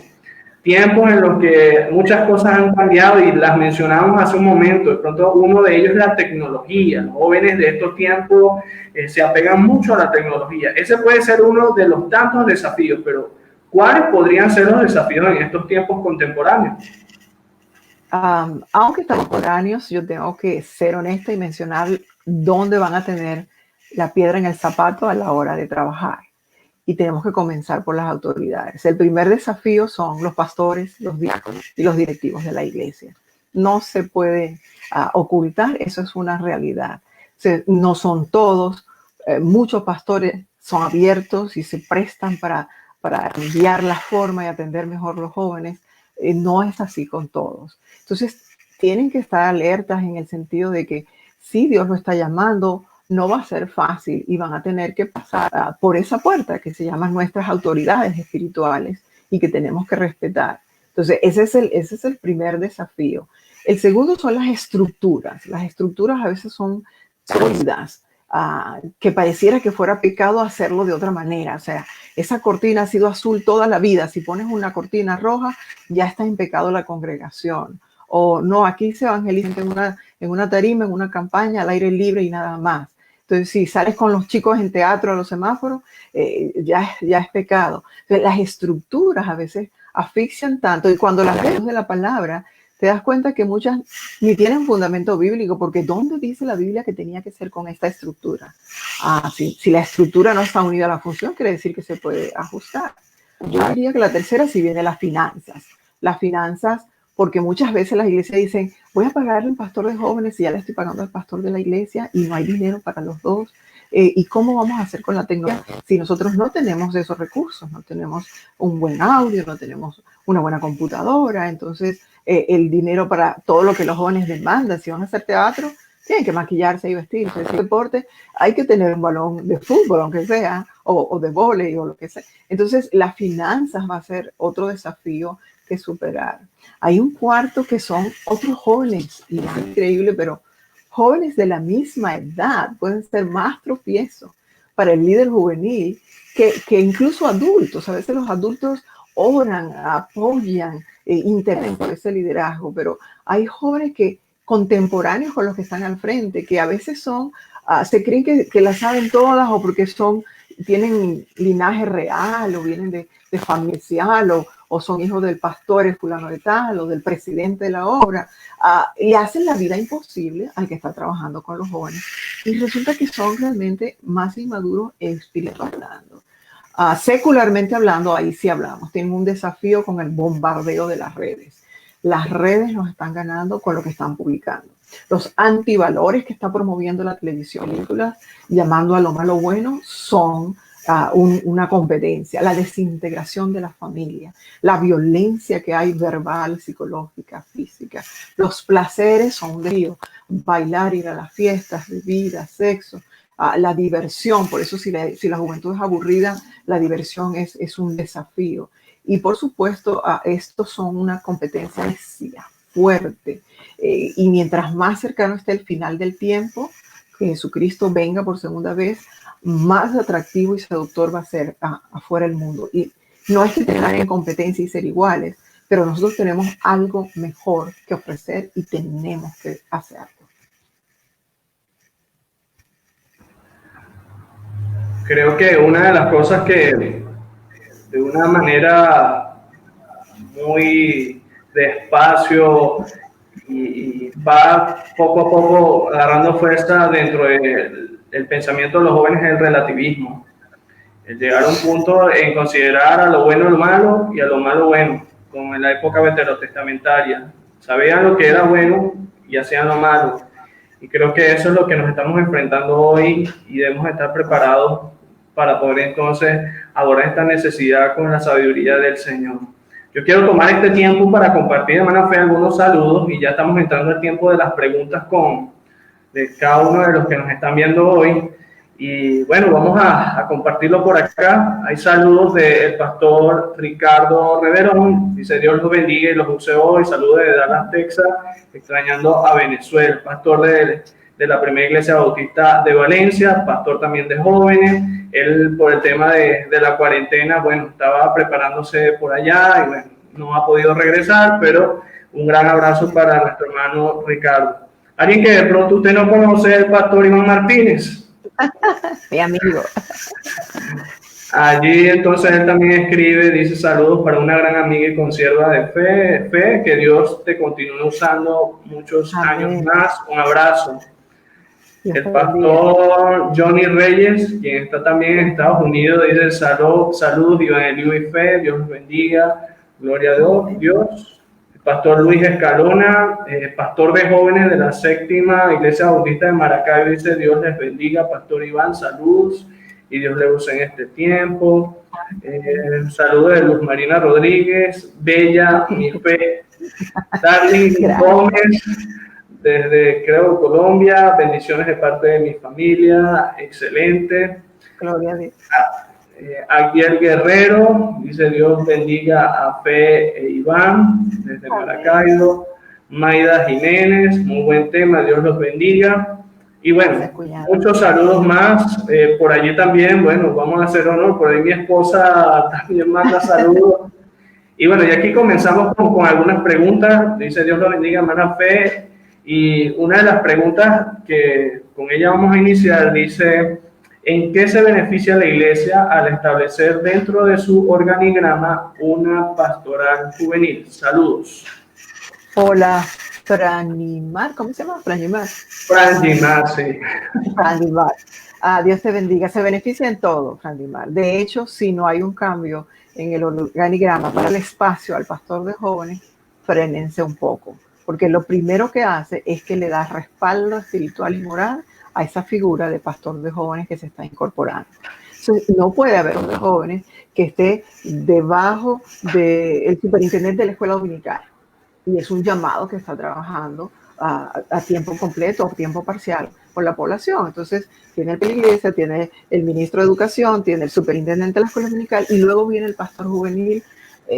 Tiempos en los que muchas cosas han cambiado y las mencionamos hace un momento. De pronto uno de ellos es la tecnología. Los jóvenes de estos tiempos se apegan mucho a la tecnología. Ese puede ser uno de los tantos desafíos, pero ¿cuáles podrían ser los desafíos en estos tiempos contemporáneos? Aunque contemporáneos, yo tengo que ser honesta y mencionar dónde van a tener la piedra en el zapato a la hora de trabajar. Y tenemos que comenzar por las autoridades. El primer desafío son los pastores, los diáconos y los directivos de la iglesia. No se puede ocultar, eso es una realidad. No son todos, muchos pastores son abiertos y se prestan para enviar la forma y atender mejor a los jóvenes. No es así con todos. Entonces, tienen que estar alertas en el sentido de que si Dios lo está llamando, no va a ser fácil y van a tener que pasar por esa puerta que se llaman nuestras autoridades espirituales y que tenemos que respetar. Entonces, ese es el primer desafío. El segundo son las estructuras. Las estructuras a veces son sólidas, que pareciera que fuera pecado hacerlo de otra manera. O sea, esa cortina ha sido azul toda la vida. Si pones una cortina roja, ya está en pecado la congregación. O no, aquí se evangeliza en una tarima, en una campaña, al aire libre y nada más. Entonces, si sales con los chicos en teatro a los semáforos, ya es pecado. Entonces, las estructuras a veces asfixian tanto y cuando las lees de la palabra, te das cuenta que muchas ni tienen fundamento bíblico, porque ¿dónde dice la Biblia que tenía que ser con esta estructura? Si la estructura no está unida a la función, quiere decir que se puede ajustar. Yo diría que la tercera sí viene las finanzas. Las finanzas, porque muchas veces las iglesias dicen, voy a pagarle al pastor de jóvenes y ya le estoy pagando al pastor de la iglesia y no hay dinero para los dos. ¿Y cómo vamos a hacer con la tecnología si nosotros no tenemos esos recursos? No tenemos un buen audio, no tenemos una buena computadora. Entonces, el dinero para todo lo que los jóvenes demandan, si van a hacer teatro, tienen que maquillarse y vestirse. Si es deporte, hay que tener un balón de fútbol, aunque sea, o de vóley o lo que sea. Entonces, las finanzas va a ser otro desafío que superar. Hay un cuarto que son otros jóvenes, y es increíble, pero jóvenes de la misma edad pueden ser más tropiezos para el líder juvenil que incluso adultos. A veces los adultos oran, apoyan, interesen por ese liderazgo, pero hay jóvenes que contemporáneos con los que están al frente, que a veces son, se creen que las saben todas o porque tienen linaje real o vienen de familia o son hijos del pastor fulano de tal o del presidente de la obra, y hacen la vida imposible al que está trabajando con los jóvenes. Y resulta que son realmente más inmaduros espiritualmente hablando. Secularmente hablando, ahí sí hablamos. Tienen un desafío con el bombardeo de las redes. Las redes nos están ganando con lo que están publicando. Los antivalores que está promoviendo la televisión, películas, llamando a lo malo bueno, son una competencia. La desintegración de la familia, la violencia que hay verbal, psicológica, física. Los placeres son de ellos. Bailar, ir a las fiestas, bebidas, sexo. La diversión, por eso si la juventud es aburrida, la diversión es un desafío. Y por supuesto, estos son una competencia fuerte. Y mientras más cercano esté el final del tiempo, que Jesucristo venga por segunda vez, más atractivo y seductor va a ser afuera el mundo. Y no es que tengan en competencia y ser iguales, pero nosotros tenemos algo mejor que ofrecer y tenemos que hacerlo. Creo que una de las cosas que de una manera muy despacio y va poco a poco agarrando fuerza dentro del pensamiento de los jóvenes es el relativismo. El llegar a un punto en considerar a lo bueno lo malo y a lo malo bueno, como en la época veterotestamentaria. Sabían lo que era bueno y hacían lo malo. Y creo que eso es lo que nos estamos enfrentando hoy y debemos estar preparados para poder entonces abordar esta necesidad con la sabiduría del Señor. Yo quiero tomar este tiempo para compartir, hermana Fe, algunos saludos y ya estamos entrando al tiempo de las preguntas de cada uno de los que nos están viendo hoy. Y bueno, vamos a compartirlo por acá. Hay saludos del pastor Ricardo Reverón. Dice: Dios los bendiga y los use hoy. Saludos de Dallas, Texas, extrañando a Venezuela. Pastor de la Primera Iglesia Bautista de Valencia, pastor también de jóvenes. Él, por el tema de la cuarentena, bueno, estaba preparándose por allá y bueno, no ha podido regresar, pero un gran abrazo para nuestro hermano Ricardo. Alguien que de pronto usted no conoce, el pastor Iván Martínez. Mi amigo. Allí entonces él también escribe, dice: saludos para una gran amiga y consierva de fe, que Dios te continúe usando muchos años más. Un abrazo. El pastor Johnny Reyes, quien está también en Estados Unidos, dice: saludos, evangelio y fe, Dios los bendiga, gloria a Dios. Pastor Luis Escalona, pastor de jóvenes de la séptima Iglesia Bautista de Maracaibo, dice: Dios les bendiga. Pastor Iván, saludos y Dios le use en este tiempo. Saludos de Luz Marina Rodríguez, Bella, mi fe. Darling Gómez, desde creo Colombia, bendiciones de parte de mi familia, excelente. Gloria a Dios. Aguiel Guerrero, dice: Dios bendiga a Fe e Iván, desde Maracaibo. Maida Jiménez, muy buen tema, Dios los bendiga. Y bueno, muchos saludos más. Por allí también, bueno, vamos a hacer honor, por ahí mi esposa también manda saludos. Y bueno, y aquí comenzamos con algunas preguntas. Dice: Dios los bendiga, hermana Fe. Y una de las preguntas que con ella vamos a iniciar dice: ¿en qué se beneficia la Iglesia al establecer dentro de su organigrama una pastoral juvenil? Saludos. Hola, Franimar, ¿cómo se llama? Franimar. Franimar, sí. Franimar. Dios te bendiga. Se beneficia en todo, Franimar. De hecho, si no hay un cambio en el organigrama para el espacio al pastor de jóvenes, frénense un poco, porque lo primero que hace es que le da respaldo espiritual y moral a esa figura de pastor de jóvenes que se está incorporando. Entonces, no puede haber un de jóvenes que esté debajo del superintendente de la escuela dominical y es un llamado que está trabajando a tiempo completo o tiempo parcial con la población. Entonces, tiene el de la iglesia, tiene el ministro de educación, tiene el superintendente de la escuela dominical y luego viene el pastor juvenil.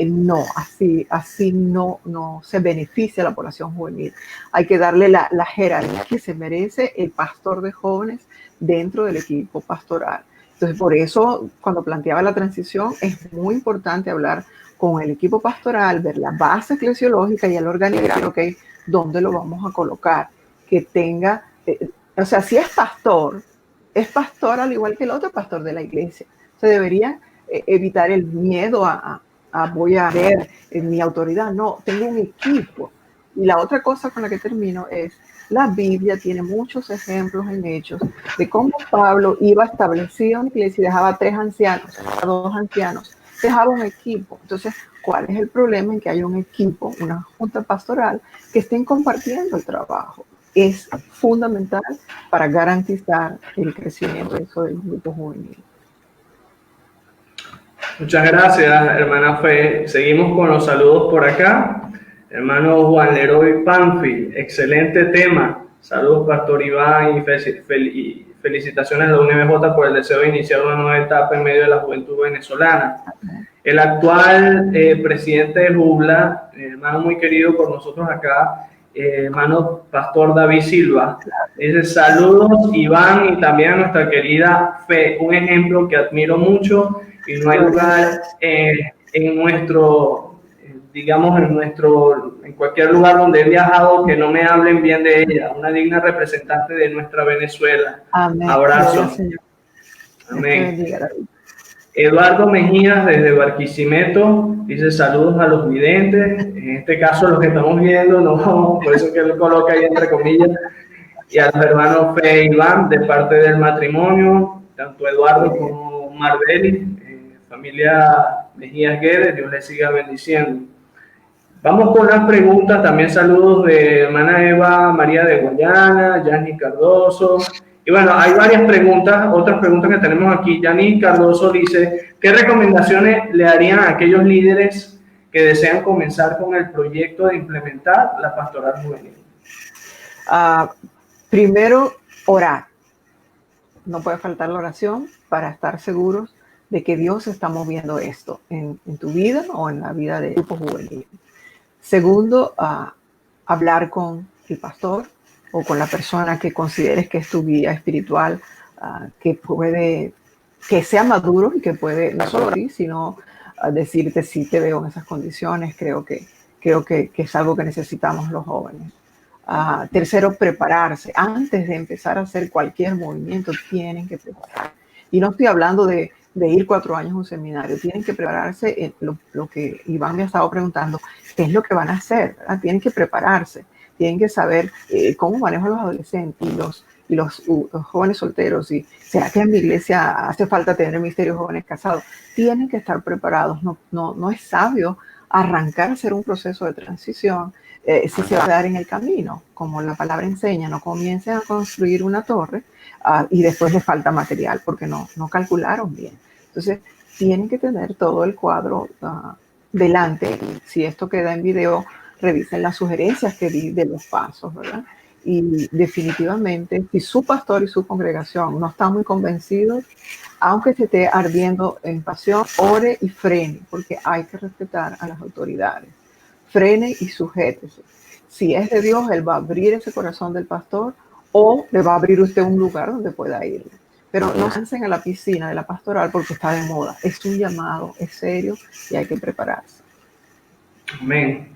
No, así no se beneficia a la población juvenil. Hay que darle la jerarquía que se merece el pastor de jóvenes dentro del equipo pastoral. Entonces, por eso, cuando planteaba la transición, es muy importante hablar con el equipo pastoral, ver la base eclesiológica y el organigrama, ¿ok? ¿Dónde lo vamos a colocar? Que tenga, o sea, si es pastor al igual que el otro pastor de la iglesia. Se debería evitar el miedo voy a ver en mi autoridad. No, tengo un equipo. Y la otra cosa con la que termino es, la Biblia tiene muchos ejemplos en Hechos de cómo Pablo iba a establecer una iglesia y dejaba a 3 ancianos, a 2 ancianos, dejaba un equipo. Entonces, ¿cuál es el problema en que haya un equipo, una junta pastoral, que estén compartiendo el trabajo? Es fundamental para garantizar el crecimiento del grupo juvenil. Muchas gracias, hermana Fe. Seguimos con los saludos por acá. Hermano Juan Leroy Panfi, excelente tema. Saludos, Pastor Iván, y felicitaciones a la UNBJ por el deseo de iniciar una nueva etapa en medio de la juventud venezolana. El actual presidente de Jubla, hermano muy querido por nosotros acá, hermano Pastor David Silva, dice: saludos, Iván, y también a nuestra querida Fe, un ejemplo que admiro mucho y no hay lugar en nuestro, digamos, en cualquier lugar donde he viajado que no me hablen bien de ella, una digna representante de nuestra Venezuela. Amén. Abrazo. Amén. Eduardo Mejías desde Barquisimeto dice: saludos a los videntes, en este caso los que estamos viendo, no, por eso que él coloca ahí entre comillas, y a los hermanos Fe e Iván de parte del matrimonio, tanto Eduardo como Marbeli, familia Mejías Guedes, Dios les siga bendiciendo. Vamos con las preguntas. También saludos de hermana Eva María de Guayana, Yanni Cardoso. Y bueno, hay varias preguntas, otras preguntas que tenemos aquí. Yanni Cardoso dice, ¿qué recomendaciones le harían a aquellos líderes que desean comenzar con el proyecto de implementar la pastoral juvenil? Primero, orar. No puede faltar la oración para estar seguros de que Dios está moviendo esto en tu vida o en la vida del grupo juvenil. Segundo, hablar con el pastor o con la persona que consideres que es tu guía espiritual, que sea maduro y que puede, no solo así, sino decirte si te veo en esas condiciones. Creo que es algo que necesitamos los jóvenes. Tercero, prepararse. Antes de empezar a hacer cualquier movimiento, tienen que prepararse. Y no estoy hablando de ir 4 años a un seminario. Tienen que prepararse en lo que Iván me ha estado preguntando, qué es lo que van a hacer, ¿verdad? Tienen que prepararse, tienen que saber cómo manejan los adolescentes y los jóvenes solteros. Y ¿será que en mi iglesia hace falta tener ministerios jóvenes casados? Tienen que estar preparados. No es sabio arrancar a hacer un proceso de transición si se va a dar en el camino. Como la palabra enseña, no comiencen a construir una torre y después les falta material porque no calcularon bien. Entonces, tienen que tener todo el cuadro delante. Si esto queda en video, revisen las sugerencias que di de los pasos, ¿verdad? Y definitivamente, si su pastor y su congregación no están muy convencidos, aunque se esté ardiendo en pasión, ore y frene, porque hay que respetar a las autoridades. Frene y sujétese. Si es de Dios, Él va a abrir ese corazón del pastor o le va a abrir usted un lugar donde pueda ir. Pero no se lancen a la piscina de la pastoral porque está de moda. Es un llamado, es serio y hay que prepararse. Amén.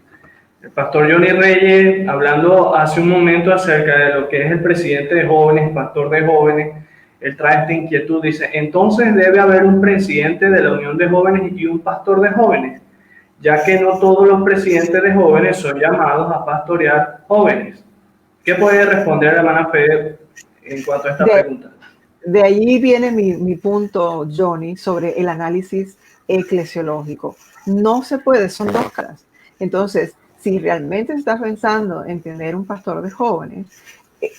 El pastor Johnny Reyes, hablando hace un momento acerca de lo que es el presidente de jóvenes, pastor de jóvenes, él trae esta inquietud, dice, entonces debe haber un presidente de la Unión de Jóvenes y un pastor de jóvenes, ya que no todos los presidentes de jóvenes son llamados a pastorear jóvenes. ¿Qué puede responder la hermana Fede en cuanto a esta pregunta? De allí viene mi punto, Johnny, sobre el análisis eclesiológico. No se puede, son 2 caras. Entonces, si realmente estás pensando en tener un pastor de jóvenes,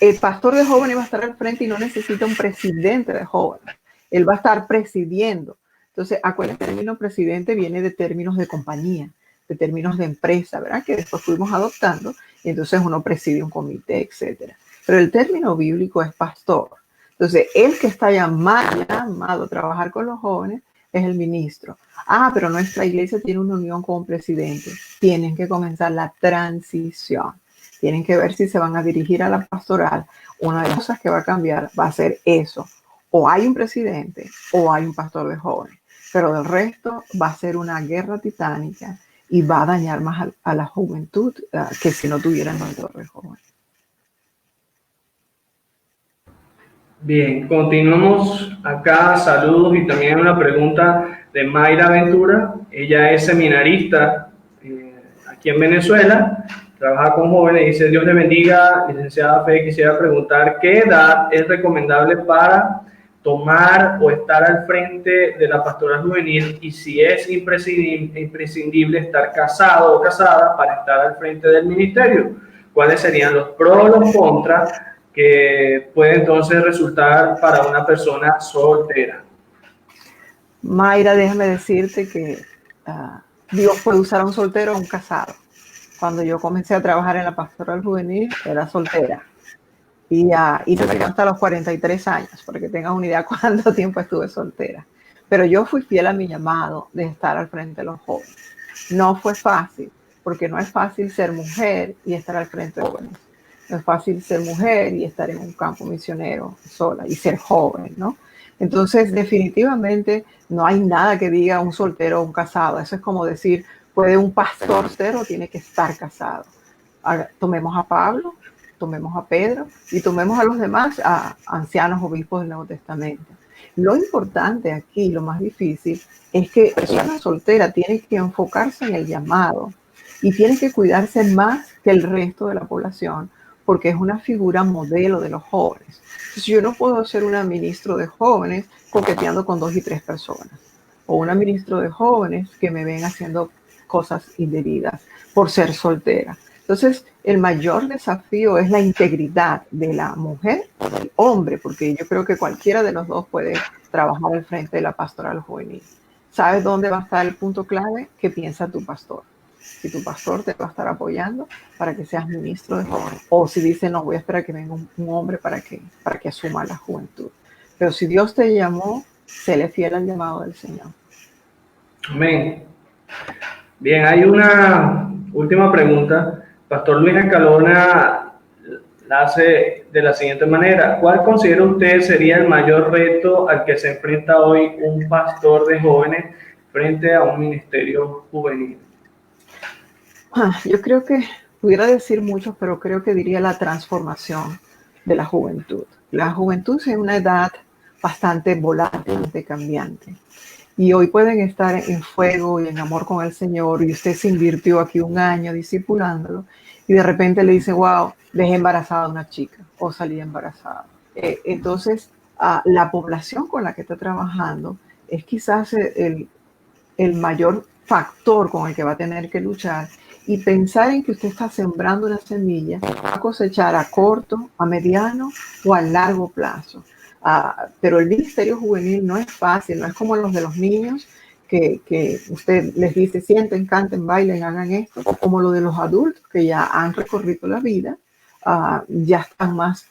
el pastor de jóvenes va a estar al frente y no necesita un presidente de jóvenes. Él va a estar presidiendo. Entonces, acuérdense, el término presidente viene de términos de compañía, de términos de empresa, ¿verdad? Que después fuimos adoptando y entonces uno preside un comité, etcétera. Pero el término bíblico es pastor. Entonces, el que está llamado a trabajar con los jóvenes es el ministro. Pero nuestra iglesia tiene una unión con un presidente. Tienen que comenzar la transición. Tienen que ver si se van a dirigir a la pastoral. Una de las cosas que va a cambiar va a ser eso. O hay un presidente o hay un pastor de jóvenes. Pero del resto va a ser una guerra titánica y va a dañar más a la juventud que si no tuvieran pastor de jóvenes. Bien, continuamos acá, saludos y también una pregunta de Mayra Ventura. Ella es seminarista aquí en Venezuela, trabaja con jóvenes, dice Dios le bendiga, licenciada Fe, quisiera preguntar ¿qué edad es recomendable para tomar o estar al frente de la pastoral juvenil y si es imprescindible estar casado o casada para estar al frente del ministerio? ¿Cuáles serían los pros o los contras que puede entonces resultar para una persona soltera? Mayra, déjame decirte que Dios puede usar a un soltero o a un casado. Cuando yo comencé a trabajar en la pastoral juvenil, era soltera. Y no hasta los 43 años, para que tengas una idea cuánto tiempo estuve soltera. Pero yo fui fiel a mi llamado de estar al frente de los jóvenes. No fue fácil, porque no es fácil ser mujer y estar al frente de jóvenes. No es fácil ser mujer y estar en un campo misionero sola y ser joven, ¿no? Entonces, definitivamente no hay nada que diga un soltero o un casado. Eso es como decir, ¿puede un pastor ser o tiene que estar casado? Ahora, tomemos a Pablo, tomemos a Pedro y tomemos a los demás, a ancianos obispos del Nuevo Testamento. Lo importante aquí, lo más difícil, es que la persona soltera tiene que enfocarse en el llamado y tiene que cuidarse más que el resto de la población, porque es una figura modelo de los jóvenes. Entonces, yo no puedo ser una ministro de jóvenes coqueteando con 2 y 3 personas, o una ministro de jóvenes que me ven haciendo cosas indebidas, por ser soltera. Entonces, el mayor desafío es la integridad de la mujer y del hombre, porque yo creo que cualquiera de los dos puede trabajar al frente de la pastoral juvenil. ¿Sabes dónde va a estar el punto clave? ¿Qué piensa tu pastor? Si tu pastor te va a estar apoyando para que seas ministro de jóvenes, o si dice, no, voy a esperar que venga un hombre para que asuma la juventud. Pero si Dios te llamó, séle fiel al llamado del Señor. Amén. Bien, hay una última pregunta. Pastor Luis Escalona la hace de la siguiente manera. ¿Cuál considera usted sería el mayor reto al que se enfrenta hoy un pastor de jóvenes frente a un ministerio juvenil? Yo creo que pudiera decir mucho, pero creo que diría la transformación de la juventud. La juventud es una edad bastante volátil, bastante cambiante. Y hoy pueden estar en fuego y en amor con el Señor, y usted se invirtió aquí un año discipulándolo, y de repente le dice, wow, dejé embarazada a una chica, o salí embarazada. Entonces, la población con la que está trabajando es quizás el mayor factor con el que va a tener que luchar, y pensar en que usted está sembrando una semilla, va a cosechar a corto, a mediano o a largo plazo. Pero el ministerio juvenil no es fácil, no es como los de los niños, que usted les dice, sienten, canten, bailen, hagan esto, como lo de los adultos que ya han recorrido la vida, ya están más,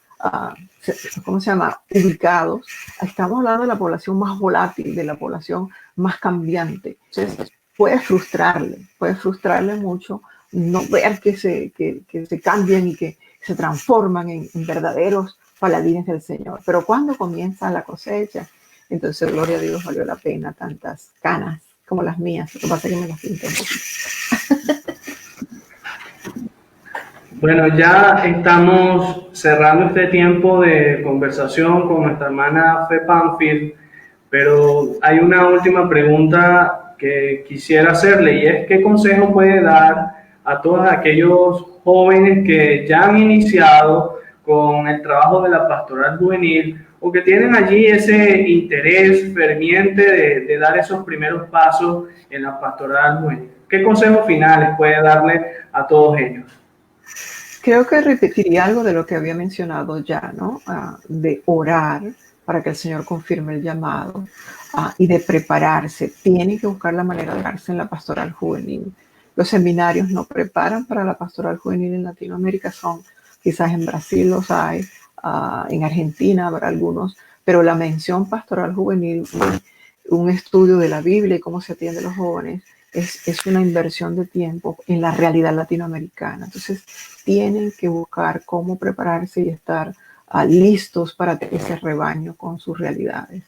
¿cómo se llama?, ubicados. Estamos hablando de la población más volátil, de la población más cambiante. Entonces, puede frustrarle mucho no ver que se cambian y que se transforman en verdaderos paladines del Señor. Pero cuando comienza la cosecha, entonces, gloria a Dios, valió la pena tantas canas como las mías. Lo que pasa es que me las pinté un poquito. Bueno, ya estamos cerrando este tiempo de conversación con nuestra hermana Fe Pamphil, pero hay una última pregunta que quisiera hacerle, y es ¿qué consejo puede dar a todos aquellos jóvenes que ya han iniciado con el trabajo de la pastoral juvenil o que tienen allí ese interés ferviente de dar esos primeros pasos en la pastoral juvenil? ¿Qué consejos finales puede darle a todos ellos? Creo que repetiría algo de lo que había mencionado ya, ¿no? De orar para que el Señor confirme el llamado, y de prepararse. Tienen que buscar la manera de darse en la pastoral juvenil. Los seminarios no preparan para la pastoral juvenil en Latinoamérica, son quizás en Brasil los hay, en Argentina habrá algunos, pero la mención pastoral juvenil, un estudio de la Biblia y cómo se atiende a los jóvenes, es una inversión de tiempo en la realidad latinoamericana. Entonces, tienen que buscar cómo prepararse y estar listos para ese rebaño con sus realidades.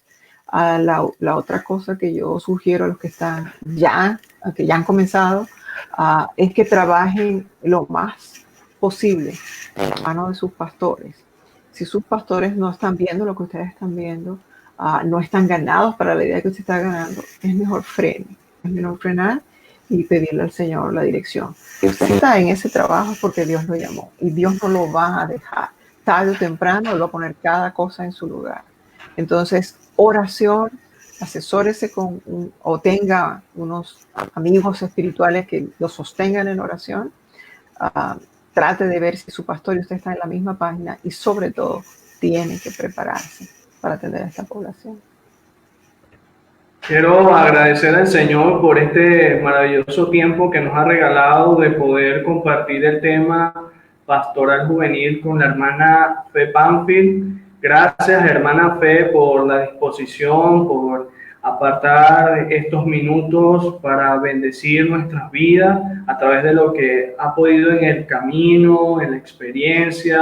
La otra cosa que yo sugiero a los que están que ya han comenzado, es que trabajen lo más posible en la mano de sus pastores. Si sus pastores no están viendo lo que ustedes están viendo, no están ganados para la idea que usted está ganando, es mejor frenar y pedirle al Señor la dirección. Si usted está en ese trabajo porque Dios lo llamó y Dios no lo va a dejar. Tarde o temprano Él va a poner cada cosa en su lugar. Entonces, oración, asesórese o tenga unos amigos espirituales que lo sostengan en oración. Trate de ver si su pastor y usted están en la misma página, y sobre todo, tiene que prepararse para atender a esta población. Quiero agradecer al Señor por este maravilloso tiempo que nos ha regalado de poder compartir el tema pastoral juvenil con la hermana Fe Pamphil. Gracias, hermana Fe, por la disposición, por apartar estos minutos para bendecir nuestras vidas a través de lo que ha podido en el camino, en la experiencia,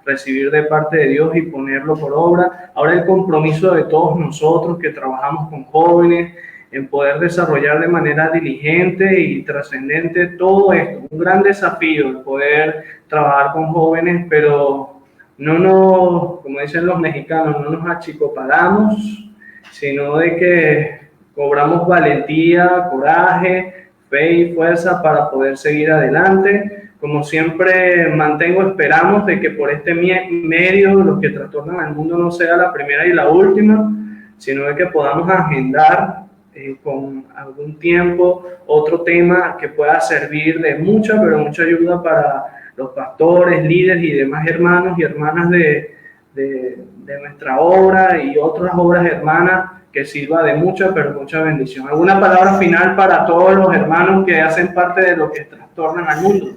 recibir de parte de Dios y ponerlo por obra. Ahora el compromiso de todos nosotros que trabajamos con jóvenes en poder desarrollar de manera diligente y trascendente todo esto. Un gran desafío el poder trabajar con jóvenes, pero no nos, como dicen los mexicanos, no nos achicopalamos, sino de que cobramos valentía, coraje, fe y fuerza para poder seguir adelante. Como siempre mantengo, esperamos de que por este medio los que trastornan al mundo no sea la primera y la última, sino de que podamos agendar con algún tiempo otro tema que pueda servir de mucha, pero mucha ayuda para los pastores, líderes y demás hermanos y hermanas de nuestra obra y otras obras hermanas, que sirva de mucha, pero mucha bendición. ¿Alguna palabra final para todos los hermanos que hacen parte de lo que trastornan al mundo?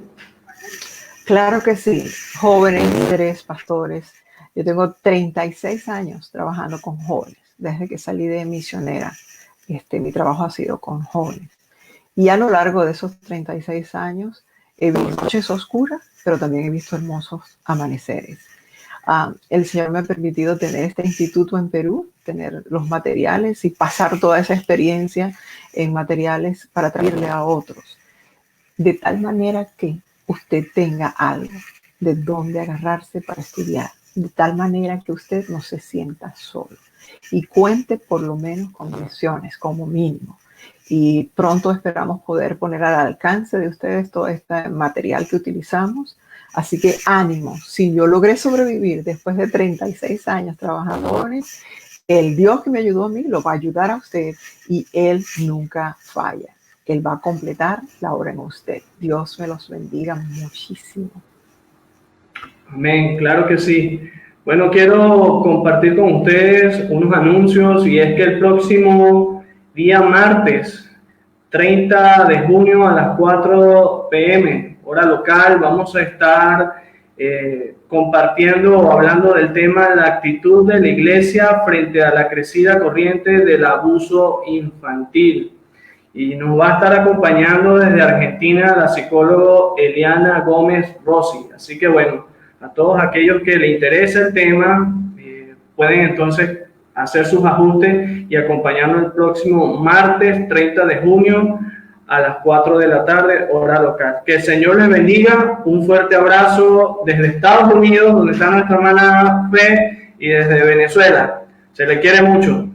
Claro que sí, jóvenes, líderes, pastores. Yo tengo 36 años trabajando con jóvenes. Desde que salí de misionera, mi trabajo ha sido con jóvenes. Y a lo largo de esos 36 años he visto noches oscuras, pero también he visto hermosos amaneceres. El Señor me ha permitido tener este instituto en Perú, tener los materiales y pasar toda esa experiencia en materiales para traerle a otros. De tal manera que usted tenga algo de dónde agarrarse para estudiar. De tal manera que usted no se sienta solo. Y cuente por lo menos con lecciones, como mínimo. Y pronto esperamos poder poner al alcance de ustedes todo este material que utilizamos. Así que ánimo, si yo logré sobrevivir después de 36 años trabajando con él, el Dios que me ayudó a mí lo va a ayudar a usted y Él nunca falla. Él va a completar la obra en usted. Dios me los bendiga muchísimo. Amén, claro que sí. Bueno, quiero compartir con ustedes unos anuncios y es que el próximo día martes 30 de junio a las 4 p.m. hora local vamos a estar compartiendo o hablando del tema la actitud de la iglesia frente a la crecida corriente del abuso infantil. Y nos va a estar acompañando desde Argentina la psicóloga Eliana Gómez Rossi. Así que bueno, a todos aquellos que les interesa el tema, pueden entonces hacer sus ajustes y acompañarnos el próximo martes 30 de junio a las 4 de la tarde, hora local. Que el Señor les bendiga. Un fuerte abrazo desde Estados Unidos, donde está nuestra hermana Fe, y desde Venezuela. Se le quiere mucho.